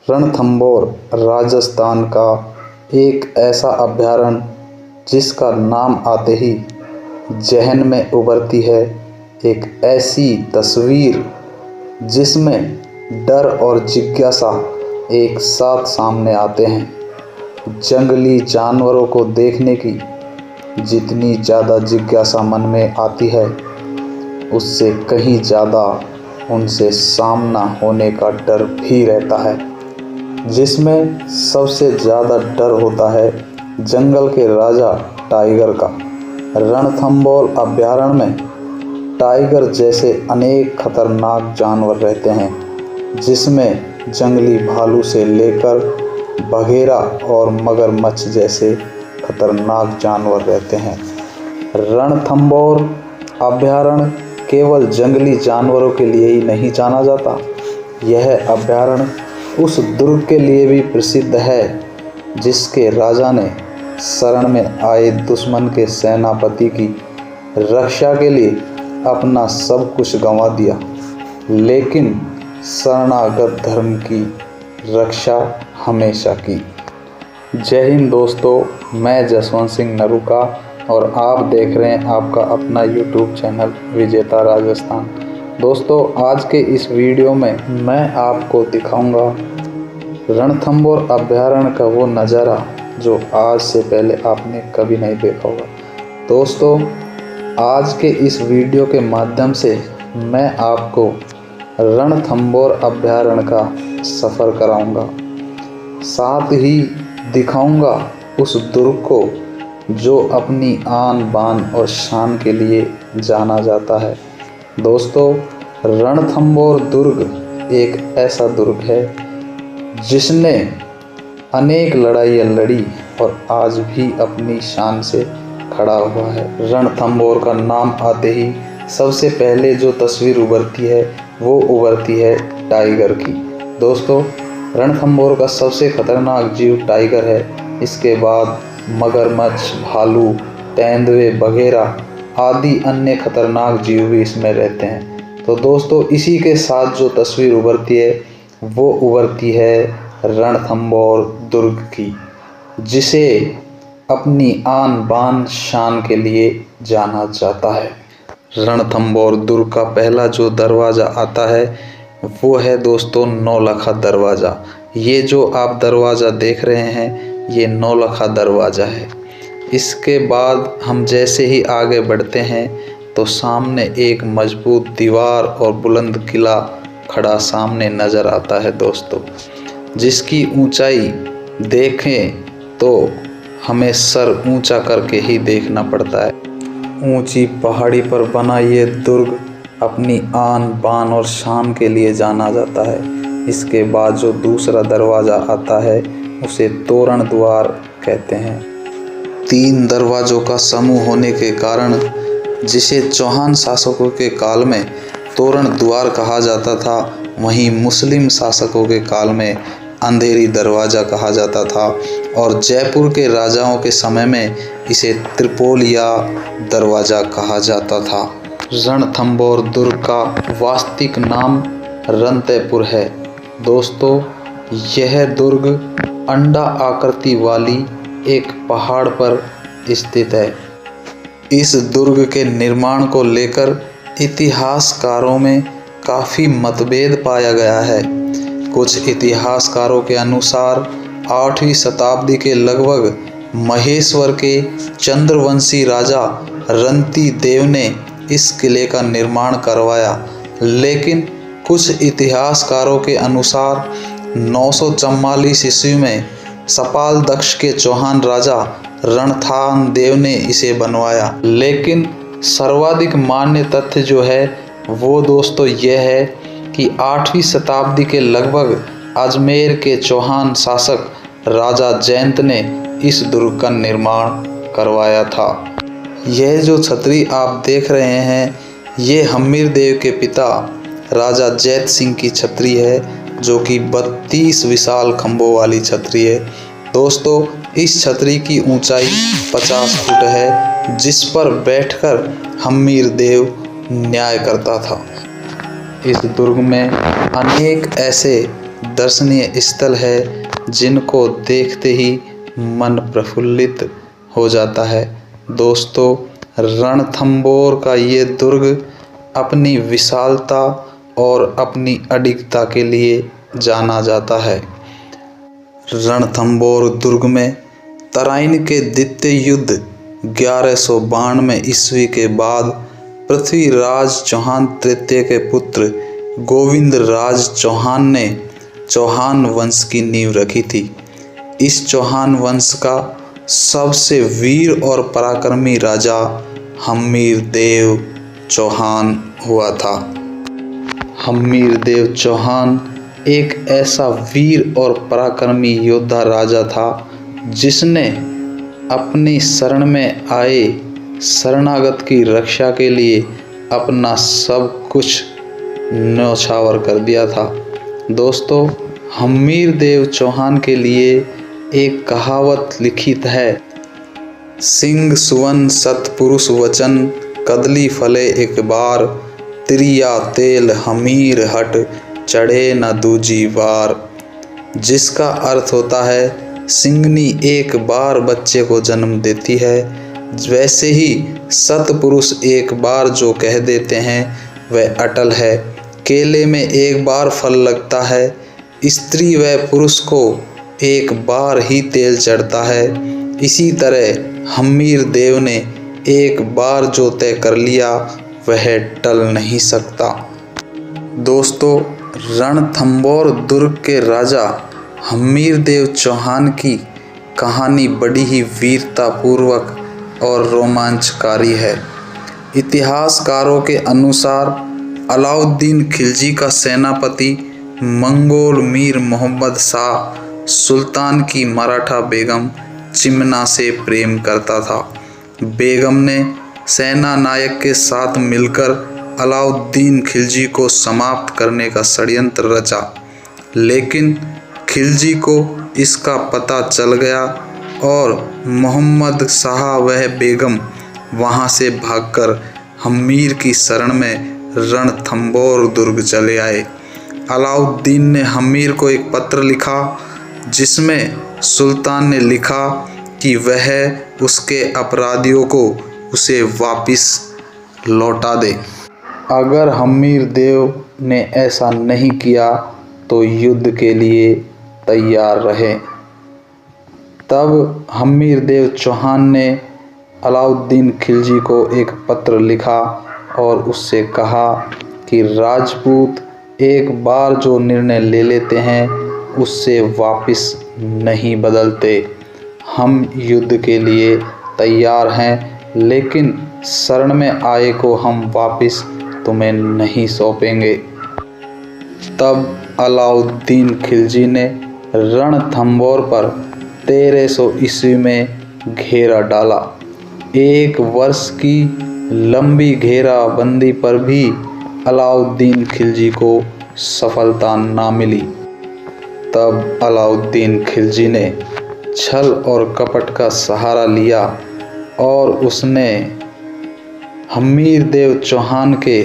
रणथंभौर राजस्थान का एक ऐसा अभयारण्य जिसका नाम आते ही जहन में उभरती है एक ऐसी तस्वीर जिसमें डर और जिज्ञासा एक साथ सामने आते हैं। जंगली जानवरों को देखने की जितनी ज़्यादा जिज्ञासा मन में आती है, उससे कहीं ज़्यादा उनसे सामना होने का डर भी रहता है, जिसमें सबसे ज़्यादा डर होता है जंगल के राजा टाइगर का। रणथंभौर अभयारण्य में टाइगर जैसे अनेक खतरनाक जानवर रहते हैं, जिसमें जंगली भालू से लेकर बघेरा और मगरमच्छ जैसे खतरनाक जानवर रहते हैं। रणथंभौर अभयारण्य केवल जंगली जानवरों के लिए ही नहीं जाना जाता, यह अभयारण्य उस दुर्ग के लिए भी प्रसिद्ध है जिसके राजा ने शरण में आए दुश्मन के सेनापति की रक्षा के लिए अपना सब कुछ गंवा दिया, लेकिन शरणागत धर्म की रक्षा हमेशा की। जय हिंद दोस्तों, मैं जसवंत सिंह नरूका और आप देख रहे हैं आपका अपना यूट्यूब चैनल विजेता राजस्थान। दोस्तों, आज के इस वीडियो में मैं आपको दिखाऊंगा रणथंभौर अभयारण्य का वो नज़ारा जो आज से पहले आपने कभी नहीं देखा होगा। दोस्तों, आज के इस वीडियो के माध्यम से मैं आपको रणथंभौर अभयारण्य का सफ़र कराऊंगा, साथ ही दिखाऊंगा उस दुर्ग को जो अपनी आन बान और शान के लिए जाना जाता है। दोस्तों, रणथंभौर दुर्ग एक ऐसा दुर्ग है जिसने अनेक लड़ाइयाँ लड़ी और आज भी अपनी शान से खड़ा हुआ है। रणथंभौर का नाम आते ही सबसे पहले जो तस्वीर उभरती है वो उभरती है टाइगर की। दोस्तों, रणथंभौर का सबसे खतरनाक जीव टाइगर है। इसके बाद मगरमच्छ, भालू, तेंदुए, बघेरा आदि अन्य खतरनाक जीव भी इसमें रहते हैं। तो दोस्तों, इसी के साथ जो तस्वीर उभरती है वो उभरती है रणथंभौर दुर्ग की, जिसे अपनी आन बान शान के लिए जाना जाता है। रणथंभौर दुर्ग का पहला जो दरवाज़ा आता है वो है दोस्तों नौलखा दरवाज़ा। ये जो आप दरवाज़ा देख रहे हैं ये नौलखा दरवाज़ा है। इसके बाद हम जैसे ही आगे बढ़ते हैं तो सामने एक मजबूत दीवार और बुलंद किला खड़ा सामने नज़र आता है दोस्तों, जिसकी ऊंचाई देखें तो हमें सर ऊंचा करके ही देखना पड़ता है। ऊंची पहाड़ी पर बना ये दुर्ग अपनी आन बान और शान के लिए जाना जाता है। इसके बाद जो दूसरा दरवाज़ा आता है उसे तोरण द्वार कहते हैं। 3 दरवाज़ों का समूह होने के कारण जिसे चौहान शासकों के काल में तोरण द्वार कहा जाता था, वहीं मुस्लिम शासकों के काल में अंधेरी दरवाज़ा कहा जाता था और जयपुर के राजाओं के समय में इसे त्रिपोलिया दरवाज़ा कहा जाता था। रणथंभौर दुर्ग का वास्तविक नाम रंतेपुर है। दोस्तों, यह दुर्ग अंडा आकृति वाली एक पहाड़ पर स्थित है। इस दुर्ग के निर्माण को लेकर इतिहासकारों में काफ़ी मतभेद पाया गया है। कुछ इतिहासकारों के अनुसार 8वीं शताब्दी के लगभग महेश्वर के चंद्रवंशी राजा रंती देव ने इस किले का निर्माण करवाया, लेकिन कुछ इतिहासकारों के अनुसार 944 ईस्वी में सपाल दक्ष के चौहान राजा रणथान देव ने इसे बनवाया। लेकिन सर्वाधिक मान्य तथ्य जो है वो दोस्तों यह है कि 8वीं शताब्दी के लगभग अजमेर के चौहान शासक राजा जयंत ने इस दुर्ग का निर्माण करवाया था। यह जो छतरी आप देख रहे हैं ये हम्मीर देव के पिता राजा जैत सिंह की छतरी है, जो कि 32 विशाल खंभों वाली छतरी है। दोस्तों, इस छतरी की ऊंचाई 50 फुट है, जिस पर बैठकर हम्मीर देव न्याय करता था। इस दुर्ग में अनेक ऐसे दर्शनीय स्थल है जिनको देखते ही मन प्रफुल्लित हो जाता है। दोस्तों, रणथंभौर का ये दुर्ग अपनी विशालता और अपनी अडिगता के लिए जाना जाता है। रणथंभौर दुर्ग में तराइन के द्वितीय युद्ध 1192 ईस्वी के बाद पृथ्वीराज चौहान तृतीय के पुत्र गोविंद राज चौहान ने चौहान वंश की नींव रखी थी। इस चौहान वंश का सबसे वीर और पराक्रमी राजा हम्मीर देव चौहान हुआ था। हम्मीर देव चौहान एक ऐसा वीर और पराक्रमी योद्धा राजा था जिसने अपनी शरण में आए शरणागत की रक्षा के लिए अपना सब कुछ न्यौछावर कर दिया था। दोस्तों, हम्मीर देव चौहान के लिए एक कहावत लिखित है, सिंह सुवन सतपुरुष वचन कदली फले एक बार, तिरिया तेल हमीर हट चढ़े न दूजी बार। जिसका अर्थ होता है सिंगनी एक बार बच्चे को जन्म देती है, वैसे ही सतपुरुष एक बार जो कह देते हैं वह अटल है। केले में एक बार फल लगता है, स्त्री व पुरुष को एक बार ही तेल चढ़ता है। इसी तरह हम्मीर देव ने एक बार जो तय कर लिया वह टल नहीं सकता। दोस्तों, रणथंभौर दुर्ग के राजा हम्मीर देव चौहान की कहानी बड़ी ही वीरतापूर्वक और रोमांचकारी है। इतिहासकारों के अनुसार अलाउद्दीन खिलजी का सेनापति मंगोल मीर मोहम्मद शाह सुल्तान की मराठा बेगम चिमना से प्रेम करता था। बेगम ने सेना नायक के साथ मिलकर अलाउद्दीन खिलजी को समाप्त करने का षड्यंत्र रचा, लेकिन खिलजी को इसका पता चल गया और मोहम्मद शाह वह बेगम वहां से भागकर हम्मीर की शरण में रणथंभौर दुर्ग चले आए। अलाउद्दीन ने हम्मीर को एक पत्र लिखा जिसमें सुल्तान ने लिखा कि वह उसके अपराधियों को उसे वापस लौटा दे। अगर हम्मीर देव ने ऐसा नहीं किया तो युद्ध के लिए तैयार रहे। तब हम्मीर देव चौहान ने अलाउद्दीन खिलजी को एक पत्र लिखा और उससे कहा कि राजपूत एक बार जो निर्णय ले लेते हैं उससे वापस नहीं बदलते। हम युद्ध के लिए तैयार हैं, लेकिन शरण में आए को हम वापस तुम्हें नहीं सौंपेंगे। तब अलाउद्दीन खिलजी ने रणथंभौर पर 1300 ईस्वी में घेरा डाला। 1 वर्ष की लंबी घेराबंदी पर भी अलाउद्दीन खिलजी को सफलता ना मिली। तब अलाउद्दीन खिलजी ने छल और कपट का सहारा लिया और उसने हम्मीर देव चौहान के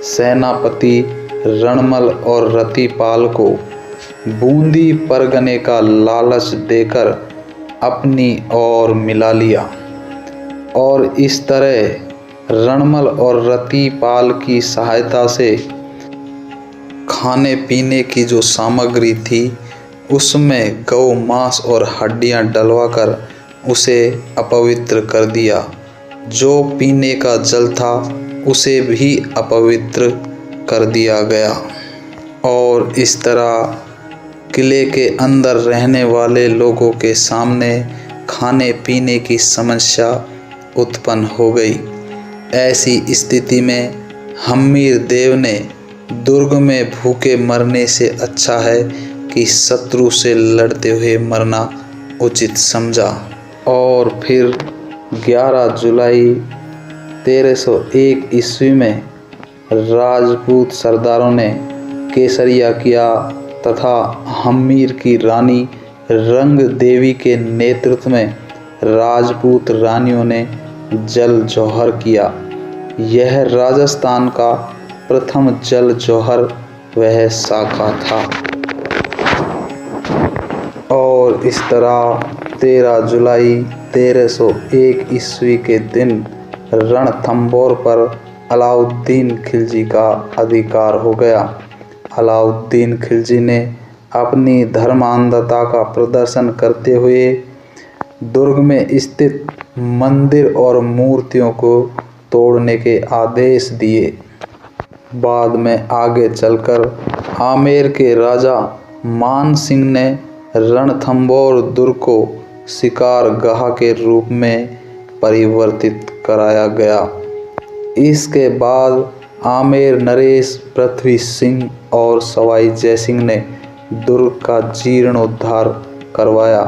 सेनापति रणमल और रतिपाल को बूंदी परगने का लालच देकर अपनी ओर मिला लिया और इस तरह रणमल और रतिपाल की सहायता से खाने पीने की जो सामग्री थी उसमें गौ मांस और हड्डियां डलवाकर उसे अपवित्र कर दिया। जो पीने का जल था उसे भी अपवित्र कर दिया गया और इस तरह किले के अंदर रहने वाले लोगों के सामने खाने पीने की समस्या उत्पन्न हो गई। ऐसी स्थिति में हम्मीर देव ने दुर्ग में भूखे मरने से अच्छा है कि शत्रु से लड़ते हुए मरना उचित समझा और फिर 11 जुलाई 1301 ईस्वी में राजपूत सरदारों ने केसरिया किया तथा हम्मीर की रानी रंग देवी के नेतृत्व में राजपूत रानियों ने जल जौहर किया। यह राजस्थान का प्रथम जल जौहर वह शाखा था। और इस तरह 13 जुलाई 1301 ईस्वी के दिन रणथंभौर पर अलाउद्दीन खिलजी का अधिकार हो गया। अलाउद्दीन खिलजी ने अपनी धर्मांधता का प्रदर्शन करते हुए दुर्ग में स्थित मंदिर और मूर्तियों को तोड़ने के आदेश दिए। बाद में आगे चलकर आमेर के राजा मान सिंह ने रणथंभौर दुर्ग को शिकारगाह के रूप में परिवर्तित कराया गया। इसके बाद आमेर नरेश, पृथ्वी सिंह और सवाई जयसिंह ने दुर्ग का जीर्णोद्धार करवाया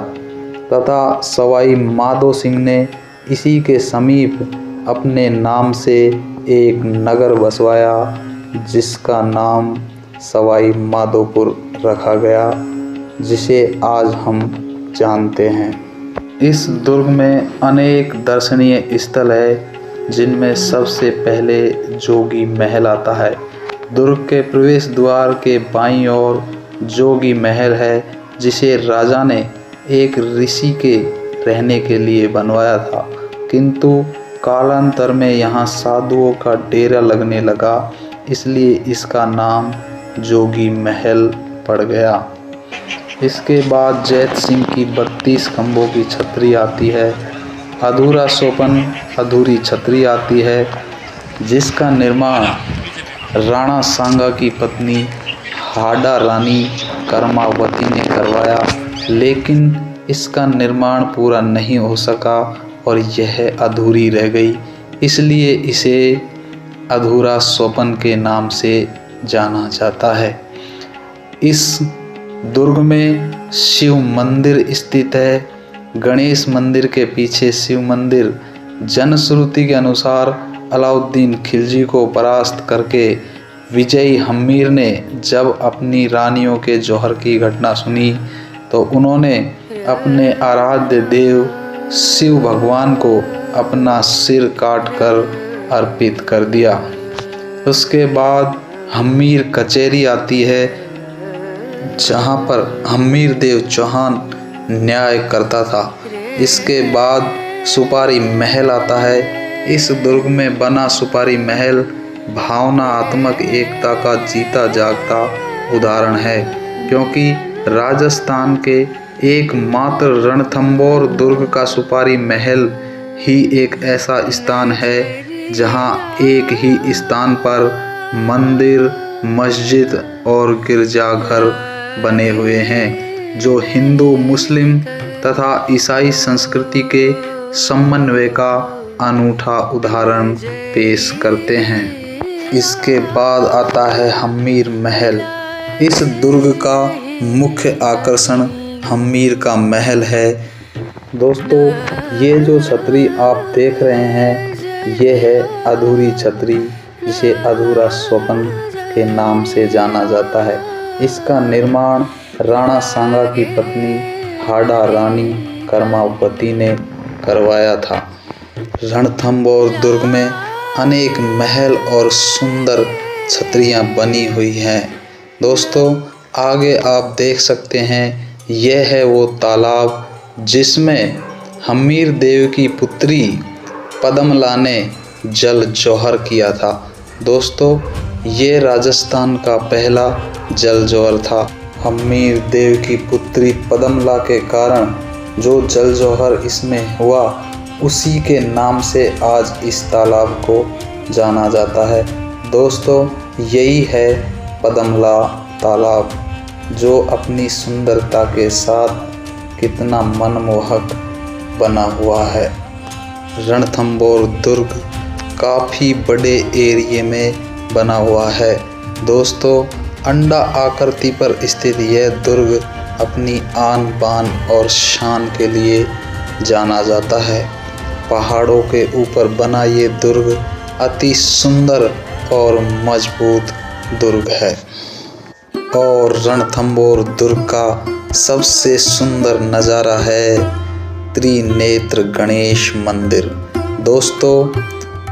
तथा सवाई माधो सिंह ने इसी के समीप अपने नाम से एक नगर बसवाया जिसका नाम सवाई माधोपुर रखा गया, जिसे आज हम जानते हैं। इस दुर्ग में अनेक दर्शनीय स्थल है, जिनमें सबसे पहले जोगी महल आता है। दुर्ग के प्रवेश द्वार के बाईं ओर जोगी महल है, जिसे राजा ने एक ऋषि के रहने के लिए बनवाया था, किंतु कालांतर में यहाँ साधुओं का डेरा लगने लगा, इसलिए इसका नाम जोगी महल पड़ गया। इसके बाद जैत सिंह की 32 खंभों की छतरी आती है। अधूरा सोपन अधूरी छतरी आती है, जिसका निर्माण राणा सांगा की पत्नी हाडा रानी कर्मावती ने करवाया, लेकिन इसका निर्माण पूरा नहीं हो सका और यह अधूरी रह गई, इसलिए इसे अधूरा सोपन के नाम से जाना जाता है। इस दुर्ग में शिव मंदिर स्थित है। गणेश मंदिर के पीछे शिव मंदिर। जनश्रुति के अनुसार अलाउद्दीन खिलजी को परास्त करके विजयी हम्मीर ने जब अपनी रानियों के जौहर की घटना सुनी तो उन्होंने अपने आराध्य देव शिव भगवान को अपना सिर काटकर अर्पित कर दिया। उसके बाद हम्मीर कचहरी आती है, जहाँ पर हम्मीर देव चौहान न्याय करता था। इसके बाद सुपारी महल आता है। इस दुर्ग में बना सुपारी महल भावनात्मक एकता का जीता जागता उदाहरण है, क्योंकि राजस्थान के एकमात्र रणथंभौर दुर्ग का सुपारी महल ही एक ऐसा स्थान है जहां एक ही स्थान पर मंदिर, मस्जिद और गिरजाघर बने हुए हैं, जो हिंदू, मुस्लिम तथा ईसाई संस्कृति के समन्वय का अनूठा उदाहरण पेश करते हैं। इसके बाद आता है हम्मीर महल। इस दुर्ग का मुख्य आकर्षण हम्मीर का महल है। दोस्तों, ये जो छतरी आप देख रहे हैं, ये है अधूरी छतरी, जिसे अधूरा सोपन के नाम से जाना जाता है। इसका निर्माण राणा सांगा की पत्नी हाडा रानी कर्मावती ने करवाया था। रणथंभौर दुर्ग में अनेक महल और सुंदर छतरियां बनी हुई हैं। दोस्तों, आगे आप देख सकते हैं, यह है वो तालाब जिसमें हम्मीर देव की पुत्री पद्मला ने जल जौहर किया था। दोस्तों, ये राजस्थान का पहला जल जौहर था। हम्मीर देव की पुत्री पद्मला के कारण जो जल जौहर इसमें हुआ, उसी के नाम से आज इस तालाब को जाना जाता है। दोस्तों, यही है पद्मला तालाब, जो अपनी सुंदरता के साथ कितना मनमोहक बना हुआ है। रणथंभौर दुर्ग काफ़ी बड़े एरिए में बना हुआ है। दोस्तों, अंडा आकृति पर स्थित यह दुर्ग अपनी आन बान और शान के लिए जाना जाता है। पहाड़ों के ऊपर बना ये दुर्ग अति सुंदर और मजबूत दुर्ग है। और रणथंभौर दुर्ग का सबसे सुंदर नज़ारा है त्रिनेत्र गणेश मंदिर। दोस्तों,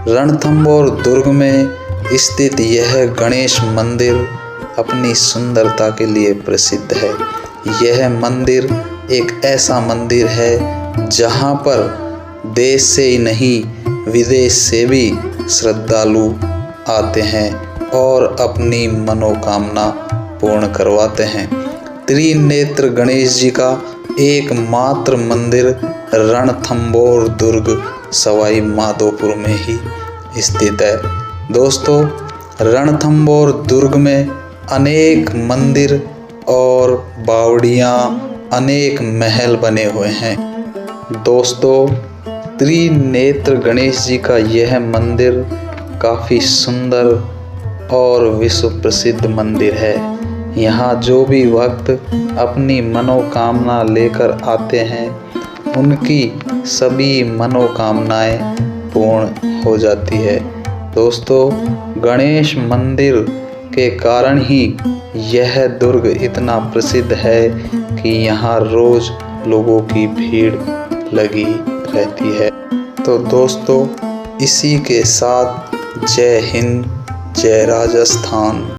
रणथंभौर दुर्ग में स्थित यह गणेश मंदिर अपनी सुंदरता के लिए प्रसिद्ध है। यह मंदिर एक ऐसा मंदिर है जहाँ पर देश से ही नहीं विदेश से भी श्रद्धालु आते हैं और अपनी मनोकामना पूर्ण करवाते हैं। त्रिनेत्र गणेश जी का एकमात्र मंदिर रणथंभौर दुर्ग सवाई माधोपुर में ही स्थित है। दोस्तों, रणथंभौर दुर्ग में अनेक मंदिर और बावड़ियाँ, अनेक महल बने हुए हैं। दोस्तों, त्रिनेत्र गणेश जी का यह मंदिर काफ़ी सुंदर और विश्व प्रसिद्ध मंदिर है। यहाँ जो भी भक्त अपनी मनोकामना लेकर आते हैं, उनकी सभी मनोकामनाएं पूर्ण हो जाती है। दोस्तों, गणेश मंदिर के कारण ही यह दुर्ग इतना प्रसिद्ध है कि यहाँ रोज लोगों की भीड़ लगी रहती है। तो दोस्तों, इसी के साथ जय हिंद, जय राजस्थान।